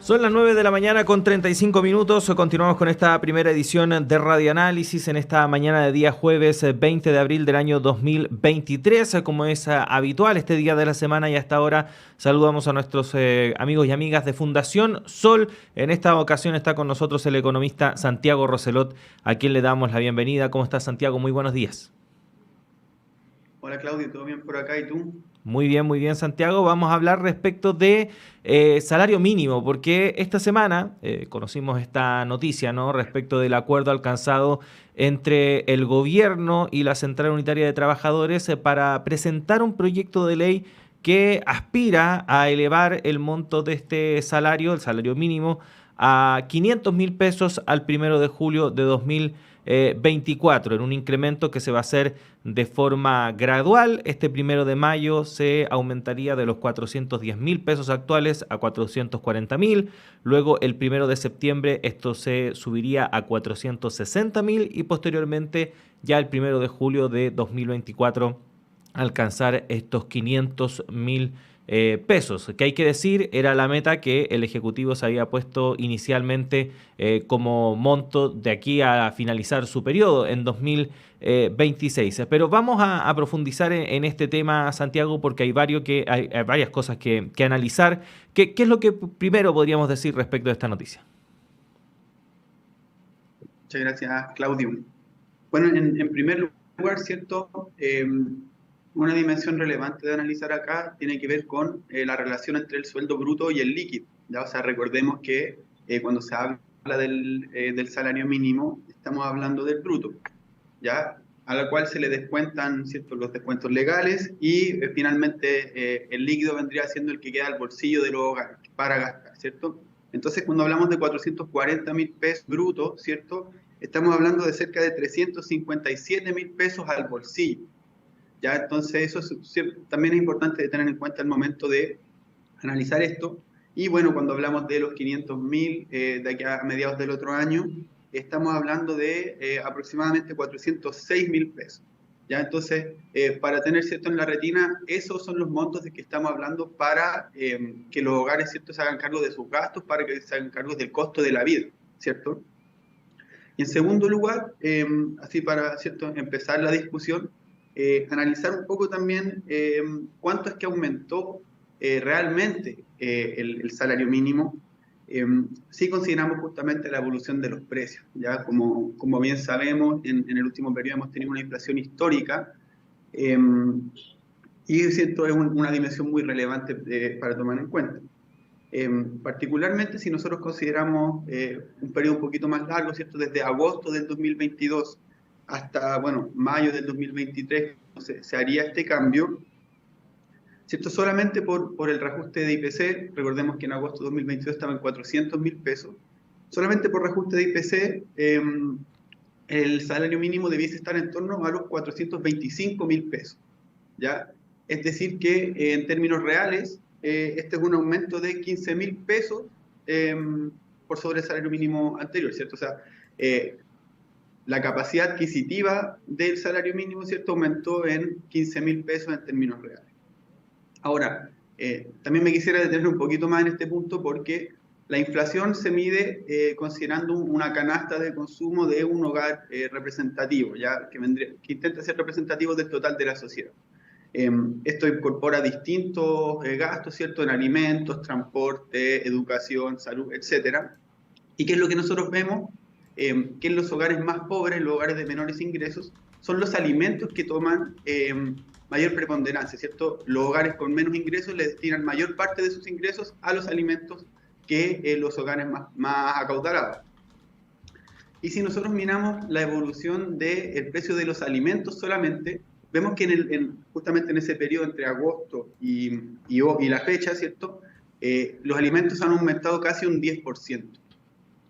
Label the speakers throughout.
Speaker 1: Son las 9 de la mañana con 35 minutos. Continuamos con esta primera edición de Radio Análisis en esta mañana de día jueves 20 de abril del año 2023. Como es habitual este día de la semana y hasta ahora saludamos a nuestros amigos y amigas de Fundación Sol. En esta ocasión está con nosotros el economista Santiago Roselot, a quien le damos la bienvenida. ¿Cómo estás, Santiago? Muy buenos días.
Speaker 2: Hola Claudio, ¿todo bien por acá y tú?
Speaker 1: Muy bien, Santiago. Vamos a hablar respecto de salario mínimo, porque esta semana conocimos esta noticia, ¿no? Respecto del acuerdo alcanzado entre el gobierno y la Central Unitaria de Trabajadores para presentar un proyecto de ley que aspira a elevar el monto de este salario, el salario mínimo, a 500.000 pesos al 1 de julio de 2024, en un incremento que se va a hacer de forma gradual. Este 1 de mayo se aumentaría de los 410.000 pesos actuales a 440.000. Luego, el 1 de septiembre, esto se subiría a 460.000 y posteriormente, ya el 1 de julio de 2024, alcanzar estos 500.000 pesos, que hay que decir era la meta que el Ejecutivo se había puesto inicialmente como monto de aquí a finalizar su periodo en 2026. Pero vamos a profundizar en este tema, Santiago, porque hay varias cosas que analizar. ¿Qué es lo que primero podríamos decir respecto de esta noticia?
Speaker 2: Muchas gracias, Claudio. Bueno, en primer lugar, ¿cierto? Una dimensión relevante de analizar acá tiene que ver con la relación entre el sueldo bruto y el líquido, ¿ya? O sea, recordemos que cuando se habla del salario mínimo, estamos hablando del bruto, ¿ya? A la cual se le descuentan, ¿cierto?, los descuentos legales y finalmente el líquido vendría siendo el que queda al bolsillo de los hogares para gastar, ¿cierto? Entonces, cuando hablamos de 440.000 pesos brutos, ¿cierto?, estamos hablando de cerca de 357.000 pesos al bolsillo, ¿ya? Entonces, también es importante tener en cuenta al momento de analizar esto. Y bueno, cuando hablamos de los 500.000 de aquí a mediados del otro año, estamos hablando de aproximadamente 406.000 pesos, ¿ya? Entonces, para tener, ¿cierto?, en la retina, esos son los montos de que estamos hablando para que los hogares, ¿cierto?, se hagan cargo de sus gastos, para que se hagan cargo del costo de la vida, ¿cierto? Y en segundo lugar, así para, ¿cierto?, empezar la discusión, analizar un poco también cuánto es que aumentó realmente el salario mínimo, si consideramos justamente la evolución de los precios, ¿ya? Como bien sabemos, en el último periodo hemos tenido una inflación histórica, y ¿cierto?, es una dimensión muy relevante para tomar en cuenta. Particularmente si nosotros consideramos un periodo un poquito más largo, ¿cierto?, desde agosto del 2022 hasta, bueno, mayo del 2023, se haría este cambio, ¿cierto?, solamente por el reajuste de IPC. Recordemos que en agosto de 2022 estaba en 400.000 pesos. Solamente por reajuste de IPC, el salario mínimo debiese estar en torno a los 425.000 pesos, ¿ya? Es decir que en términos reales, este es un aumento de 15.000 pesos por sobre el salario mínimo anterior, ¿cierto? O sea, la capacidad adquisitiva del salario mínimo, ¿cierto?, aumentó en 15.000 pesos en términos reales. Ahora, también me quisiera detener un poquito más en este punto porque la inflación se mide considerando una canasta de consumo de un hogar representativo, ¿ya? Que intenta ser representativo del total de la sociedad. Esto incorpora distintos gastos, ¿cierto?, en alimentos, transporte, educación, salud, etcétera. ¿Y qué es lo que nosotros vemos? Que en los hogares más pobres, los hogares de menores ingresos, son los alimentos que toman mayor preponderancia, ¿cierto? Los hogares con menos ingresos le destinan mayor parte de sus ingresos a los alimentos que los hogares más acaudalados. Y si nosotros miramos la evolución del precio de los alimentos solamente, vemos que justamente en ese periodo entre agosto y la fecha, ¿cierto?, los alimentos han aumentado casi un 10%,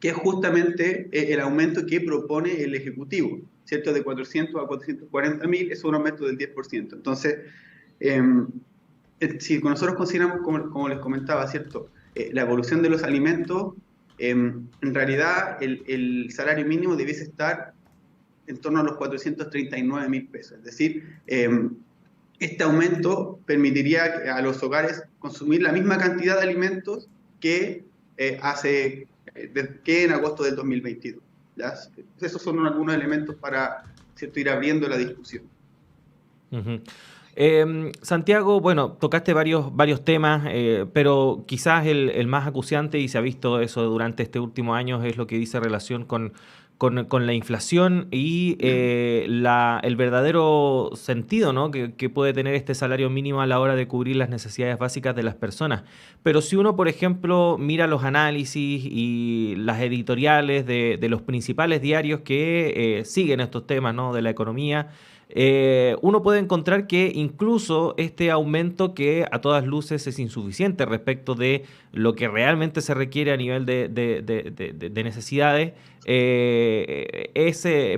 Speaker 2: que es justamente el aumento que propone el Ejecutivo, ¿cierto? De 400 a 440.000 es un aumento del 10%. Entonces, si nosotros consideramos, como les comentaba, ¿cierto?, la evolución de los alimentos, en realidad el salario mínimo debiese estar en torno a los 439.000 pesos. Es decir, este aumento permitiría a los hogares consumir la misma cantidad de alimentos que que en agosto del 2022. ¿Ya? Esos son algunos elementos para, ¿cierto?, ir abriendo la discusión.
Speaker 1: Ujú. Santiago, bueno, tocaste varios temas, pero quizás el más acuciante, y se ha visto eso durante este último año, es lo que dice relación con la inflación y el verdadero sentido, ¿no?, que puede tener este salario mínimo a la hora de cubrir las necesidades básicas de las personas. Pero si uno, por ejemplo, mira los análisis y las editoriales de los principales diarios que siguen estos temas, ¿no?, de la economía, uno puede encontrar que incluso este aumento, que a todas luces es insuficiente respecto de lo que realmente se requiere a nivel de necesidades,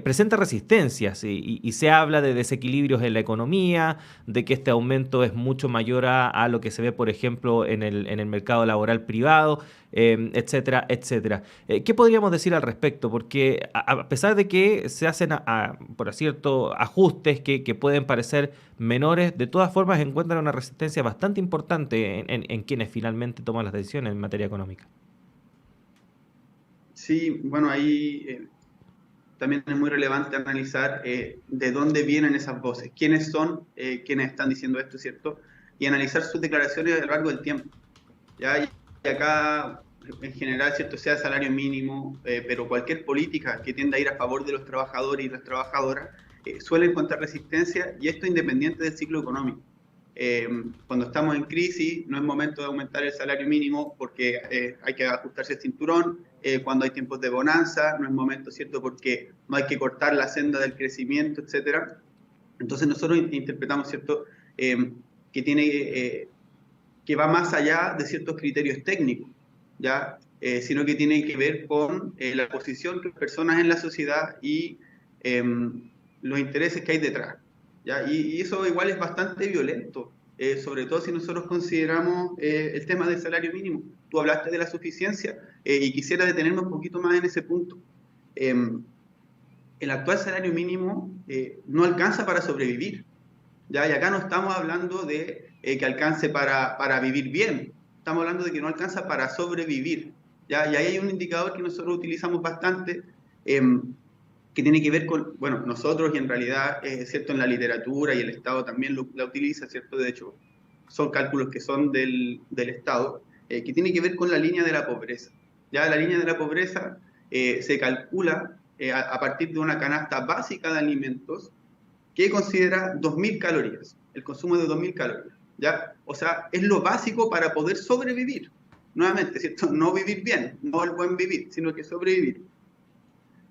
Speaker 1: presenta resistencias, y se habla de desequilibrios en la economía, de que este aumento es mucho mayor a lo que se ve, por ejemplo, en el mercado laboral privado, etcétera, etcétera. ¿Qué podríamos decir al respecto? Porque a pesar de que se hacen, por cierto, ajustes que pueden parecer menores, de todas formas encuentran una resistencia bastante importante en quienes finalmente toman las decisiones en materia económica.
Speaker 2: Sí, bueno, ahí también es muy relevante analizar de dónde vienen esas voces, quiénes son quienes están diciendo esto, ¿cierto? Y analizar sus declaraciones a lo largo del tiempo. ¿Ya? Y acá, en general, ¿cierto?, sea salario mínimo, pero cualquier política que tienda a ir a favor de los trabajadores y las trabajadoras, suele encontrar resistencia, y esto independiente del ciclo económico. Cuando estamos en crisis, no es momento de aumentar el salario mínimo porque hay que ajustarse el cinturón. Cuando hay tiempos de bonanza, no es momento, ¿cierto?, porque no hay que cortar la senda del crecimiento, etcétera. Entonces nosotros interpretamos, ¿cierto?, que que va más allá de ciertos criterios técnicos, ¿ya? Sino que tiene que ver con la posición de las personas en la sociedad y los intereses que hay detrás, ¿ya? Y eso igual es bastante violento, sobre todo si nosotros consideramos el tema del salario mínimo. Tú hablaste de la suficiencia, y quisiera detenerme un poquito más en ese punto. El actual salario mínimo no alcanza para sobrevivir, ¿ya? Y acá no estamos hablando de que alcance para vivir bien, estamos hablando de que no alcanza para sobrevivir, ¿ya? Y ahí hay un indicador que nosotros utilizamos bastante, que tiene que ver con, bueno, nosotros, y en realidad, ¿cierto?, en la literatura, y el Estado también la utiliza, ¿cierto? De hecho, son cálculos que son del Estado, que tiene que ver con la línea de la pobreza. Ya la línea de la pobreza se calcula a partir de una canasta básica de alimentos que considera 2.000 calorías, el consumo de 2.000 calorías, ¿ya? O sea, es lo básico para poder sobrevivir. Nuevamente, ¿cierto? No vivir bien, no el buen vivir, sino que sobrevivir.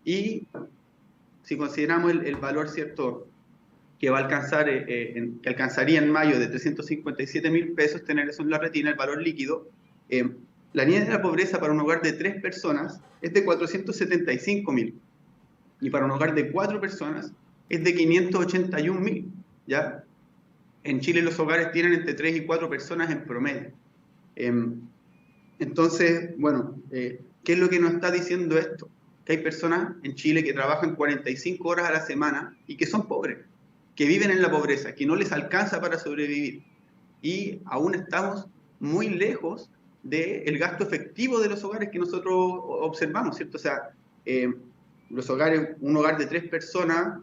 Speaker 2: Y si consideramos el valor, ¿cierto?, que va a alcanzar, que alcanzaría en mayo de 357.000 pesos, tener eso en la retina, el valor líquido, la línea de la pobreza para un hogar de 3 personas es de 475.000. Y para un hogar de 4 personas es de 581.000, ¿ya? En Chile los hogares tienen entre 3 y 4 personas en promedio. Entonces, bueno, ¿qué es lo que nos está diciendo esto? Que hay personas en Chile que trabajan 45 horas a la semana y que son pobres, que viven en la pobreza, que no les alcanza para sobrevivir. Y aún estamos muy lejos del gasto efectivo de los hogares que nosotros observamos, ¿cierto? O sea, los hogares, un hogar de 3 personas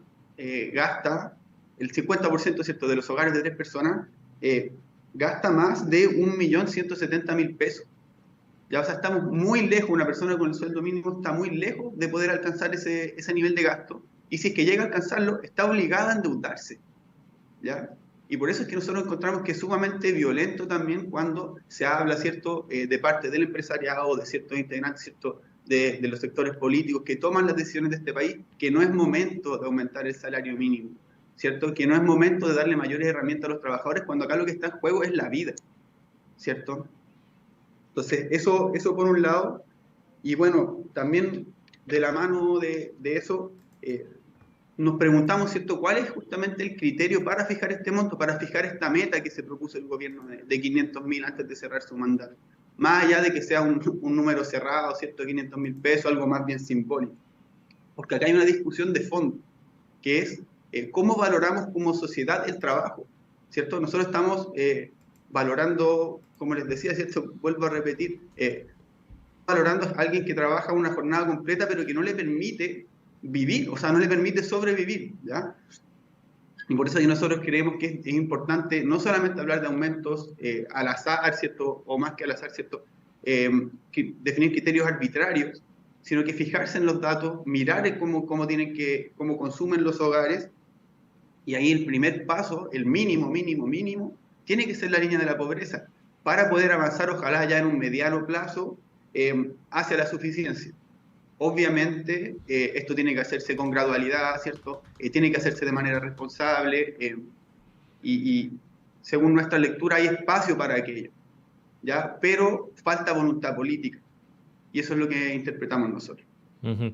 Speaker 2: gasta, el 50%, ¿cierto?, de los hogares de 3 personas gasta más de 1.170.000 pesos. Ya, o sea, estamos muy lejos, una persona con el sueldo mínimo está muy lejos de poder alcanzar ese nivel de gasto, y si es que llega a alcanzarlo, está obligada a endeudarse, ¿ya? Y por eso es que nosotros encontramos que es sumamente violento también cuando se habla, ¿cierto?, de parte del empresariado, de ciertos integrantes, ¿cierto?, de los sectores políticos que toman las decisiones de este país, que no es momento de aumentar el salario mínimo, ¿cierto?, que no es momento de darle mayores herramientas a los trabajadores, cuando acá lo que está en juego es la vida, ¿cierto? Entonces, eso por un lado. Y bueno, también de la mano de eso, nos preguntamos, ¿cierto?, cuál es justamente el criterio para fijar este monto, para fijar esta meta que se propuso el gobierno de 500.000 antes de cerrar su mandato. Más allá de que sea un número cerrado, ¿cierto?, 500.000 pesos, algo más bien simbólico. Porque acá hay una discusión de fondo, que es cómo valoramos como sociedad el trabajo, ¿cierto? Nosotros estamos valorando, como les decía, ¿cierto?, vuelvo a repetir, valorando a alguien que trabaja una jornada completa, pero que no le permite vivir, o sea, no le permite sobrevivir, ¿ya? Y por eso nosotros creemos que es importante no solamente hablar de aumentos al azar, ¿cierto? O más que al azar, ¿cierto? Definir criterios arbitrarios, sino que fijarse en los datos, mirar cómo consumen los hogares, y ahí el primer paso, el mínimo, mínimo, mínimo, tiene que ser la línea de la pobreza, para poder avanzar, ojalá ya en un mediano plazo, hacia la suficiencia. Obviamente, esto tiene que hacerse con gradualidad, ¿cierto? Tiene que hacerse de manera responsable, y según nuestra lectura hay espacio para aquello, ¿ya? Pero falta voluntad política, y eso es lo que interpretamos nosotros.
Speaker 1: Ujú.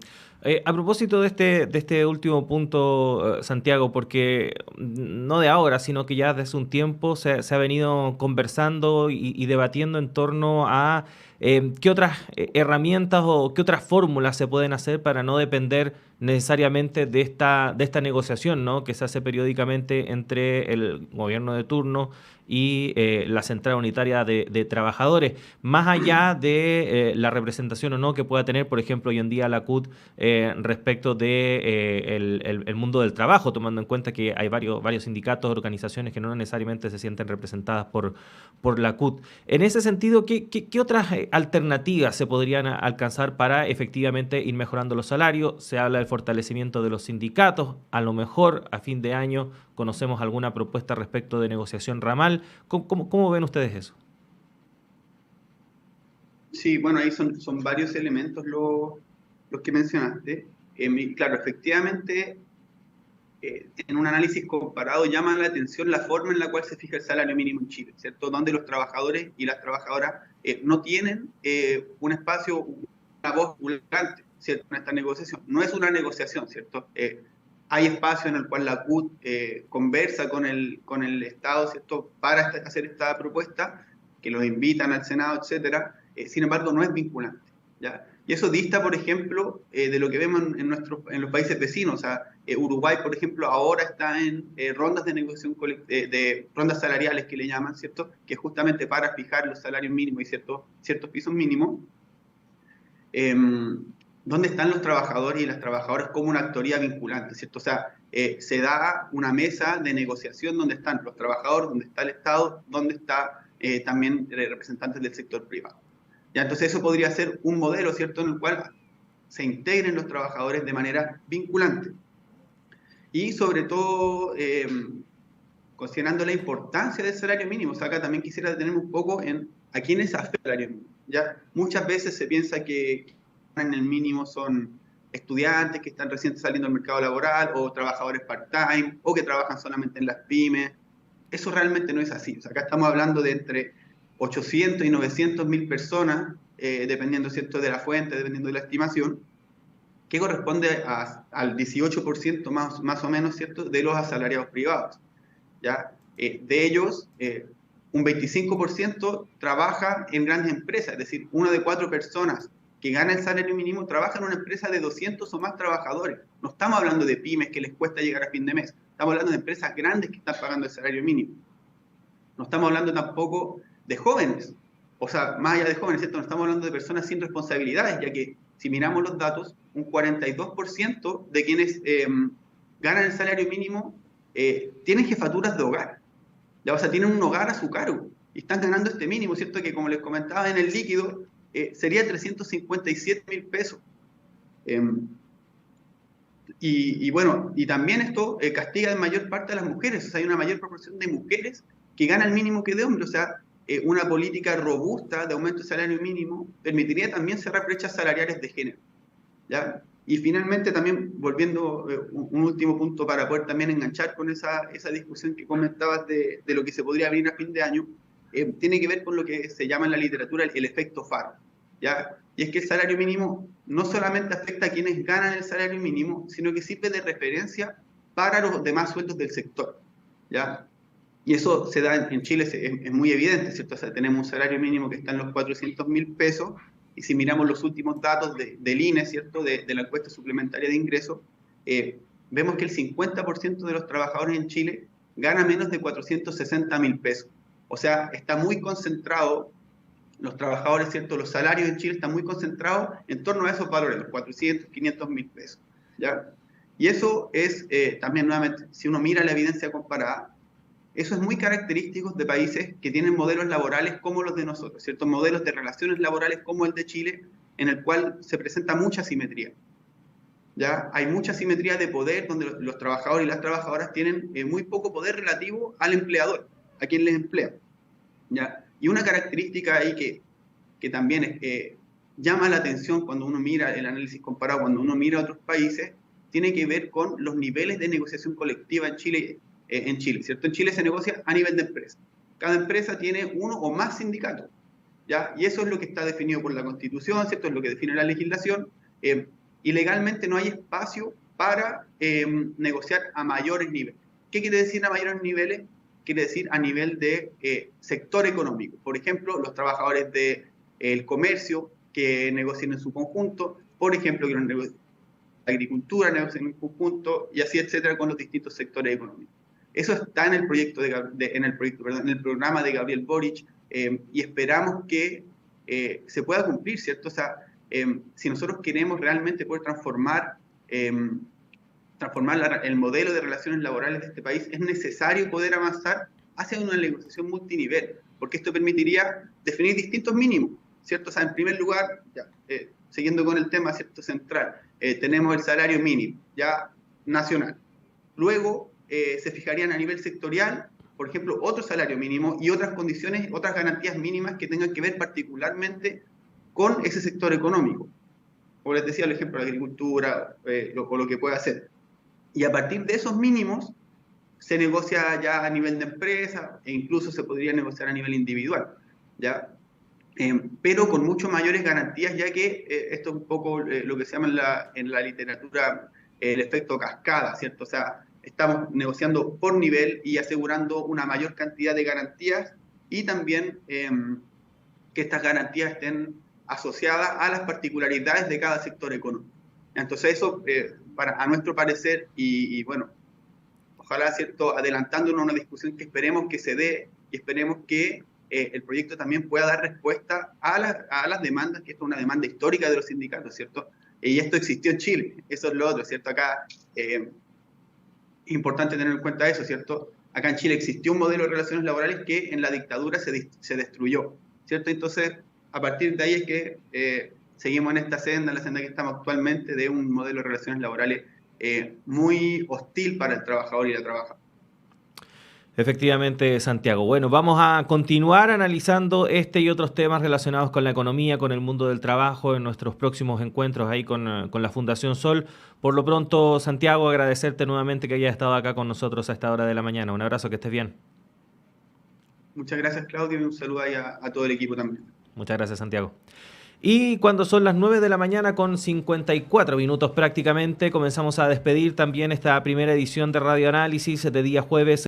Speaker 1: A propósito de este último punto, Santiago, porque no de ahora, sino que ya desde un tiempo se ha venido conversando y debatiendo en torno a qué otras herramientas o qué otras fórmulas se pueden hacer para no depender necesariamente de esta negociación, ¿no? Que se hace periódicamente entre el gobierno de turno y la Central Unitaria de Trabajadores, más allá de la representación o no que pueda tener, por ejemplo, hoy en día la CUT respecto de el mundo del trabajo, tomando en cuenta que hay varios sindicatos, organizaciones que no necesariamente se sienten representadas por la CUT. En ese sentido, ¿qué otras alternativas se podrían alcanzar para efectivamente ir mejorando los salarios? Se habla del fortalecimiento de los sindicatos, a lo mejor a fin de año conocemos alguna propuesta respecto de negociación ramal. ¿Cómo ven ustedes eso?
Speaker 2: Sí, bueno, ahí son varios elementos los que mencionaste. Claro, efectivamente, en un análisis comparado llama la atención la forma en la cual se fija el salario mínimo en Chile, ¿cierto? Donde los trabajadores y las trabajadoras no tienen un espacio, una voz pulgante, ¿cierto? En esta negociación. No es una negociación, ¿cierto? Hay espacio en el cual la CUT conversa con el Estado, ¿cierto? Para hacer esta propuesta, que los invitan al Senado, etcétera. Sin embargo, no es vinculante, ¿ya? Y eso dista, por ejemplo, de lo que vemos en los países vecinos. O sea, Uruguay, por ejemplo, ahora está en rondas de negociación de rondas salariales que le llaman, ¿cierto? Que es justamente para fijar los salarios mínimos y ciertos pisos mínimos, eh, donde están los trabajadores y las trabajadoras como una actoría vinculante, ¿cierto? O sea, se da una mesa de negociación donde están los trabajadores, donde está el Estado, donde está también representantes del sector privado. ¿Ya? Entonces eso podría ser un modelo, ¿cierto?, en el cual se integren los trabajadores de manera vinculante. Y sobre todo, considerando la importancia del salario mínimo, o sea, acá también quisiera detenerme un poco en a quiénes afecta el salario mínimo. ¿Ya? Muchas veces se piensa que en el mínimo son estudiantes que están recién saliendo al mercado laboral, o trabajadores part-time, o que trabajan solamente en las pymes. Eso realmente no es así. O sea, acá estamos hablando de entre 800 y 900 mil personas, dependiendo, ¿cierto?, de la fuente, dependiendo de la estimación, que corresponde al 18% más o menos, ¿cierto?, de los asalariados privados, ¿ya? De ellos, un 25% trabaja en grandes empresas, es decir, una de 4 personas que gana el salario mínimo trabaja en una empresa de 200 o más trabajadores. No estamos hablando de pymes que les cuesta llegar a fin de mes, estamos hablando de empresas grandes que están pagando el salario mínimo. No estamos hablando tampoco de jóvenes, o sea, más allá de jóvenes, ¿cierto? No estamos hablando de personas sin responsabilidades, ya que si miramos los datos, un 42% de quienes ganan el salario mínimo tienen jefaturas de hogar, ¿ya? O sea, tienen un hogar a su cargo y están ganando este mínimo, ¿cierto? Que como les comentaba, en el líquido sería 357 mil pesos. Y bueno, y también esto castiga en mayor parte a las mujeres. O sea, hay una mayor proporción de mujeres que ganan el mínimo que de hombres. O sea, una política robusta de aumento del salario mínimo permitiría también cerrar brechas salariales de género, ¿ya? Y finalmente también, volviendo un último punto para poder también enganchar con esa discusión que comentabas de lo que se podría abrir a fin de año, tiene que ver con lo que se llama en la literatura el efecto faro, ¿ya? Y es que el salario mínimo no solamente afecta a quienes ganan el salario mínimo, sino que sirve de referencia para los demás sueldos del sector, ¿ya? Y eso se da en Chile, es muy evidente, ¿cierto? O sea, tenemos un salario mínimo que está en los 400 mil pesos, y si miramos los últimos datos del INE, ¿cierto?, de la encuesta suplementaria de ingresos, vemos que el 50% de los trabajadores en Chile gana menos de 460 mil pesos. O sea, está muy concentrado los trabajadores, ¿cierto? Los salarios en Chile están muy concentrados en torno a esos valores, los 400, 500 mil pesos, ¿ya? Y eso es, también nuevamente, si uno mira la evidencia comparada, eso es muy característico de países que tienen modelos laborales como los de nosotros, ¿cierto? Modelos de relaciones laborales como el de Chile, en el cual se presenta mucha simetría, ¿ya? Hay mucha simetría de poder, donde los trabajadores y las trabajadoras tienen muy poco poder relativo al empleador, a quien les emplea, ¿ya? Y una característica ahí que también llama la atención cuando uno mira el análisis comparado, cuando uno mira a otros países, tiene que ver con los niveles de negociación colectiva en Chile, ¿cierto? En Chile se negocia a nivel de empresa. Cada empresa tiene uno o más sindicatos, ¿ya? Y eso es lo que está definido por la Constitución, ¿cierto? Es lo que define la legislación. Y legalmente no hay espacio para negociar a mayores niveles. ¿Qué quiere decir a mayores niveles? Quiere decir a nivel de sector económico. Por ejemplo, los trabajadores del comercio que negocien en su conjunto, por ejemplo, que la agricultura negocien en conjunto, y así, etcétera, con los distintos sectores económicos. Eso está en el proyecto en el programa de Gabriel Boric, y esperamos que se pueda cumplir, ¿cierto? O sea, si nosotros queremos realmente poder transformar el modelo de relaciones laborales de este país, es necesario poder avanzar hacia una negociación multinivel, porque esto permitiría definir distintos mínimos, ¿cierto? O sea, en primer lugar, ya, siguiendo con el tema, ¿cierto?, central, tenemos el salario mínimo, ya nacional. Luego se fijarían a nivel sectorial, por ejemplo, otro salario mínimo y otras condiciones, otras garantías mínimas que tengan que ver particularmente con ese sector económico. Como les decía, el ejemplo de la agricultura o lo que pueda hacer. Y a partir de esos mínimos se negocia ya a nivel de empresa e incluso se podría negociar a nivel individual, ¿ya? Pero con mucho mayores garantías, ya que esto es un poco lo que se llama en la literatura el efecto cascada, ¿cierto? O sea, estamos negociando por nivel y asegurando una mayor cantidad de garantías y también que estas garantías estén asociadas a las particularidades de cada sector económico. Entonces eso, a nuestro parecer, y bueno, ojalá, ¿cierto?, adelantándonos a una discusión que esperemos que se dé y esperemos que el proyecto también pueda dar respuesta a las demandas, que esto es una demanda histórica de los sindicatos, ¿cierto? Y esto existió en Chile, eso es lo otro, ¿cierto? Acá es importante tener en cuenta eso, ¿cierto? Acá en Chile existió un modelo de relaciones laborales que en la dictadura se destruyó, ¿cierto? Entonces, a partir de ahí es que seguimos en esta senda, en la senda que estamos actualmente, de un modelo de relaciones laborales muy hostil para el trabajador y la trabajadora.
Speaker 1: Efectivamente, Santiago. Bueno, vamos a continuar analizando este y otros temas relacionados con la economía, con el mundo del trabajo, en nuestros próximos encuentros ahí con la Fundación Sol. Por lo pronto, Santiago, agradecerte nuevamente que hayas estado acá con nosotros a esta hora de la mañana. Un abrazo, que estés bien.
Speaker 2: Muchas gracias, Claudio, y un saludo ahí a todo el equipo también.
Speaker 1: Muchas gracias, Santiago. Y cuando son las 9 de la mañana con 54 minutos prácticamente, comenzamos a despedir también esta primera edición de Radio Análisis de día jueves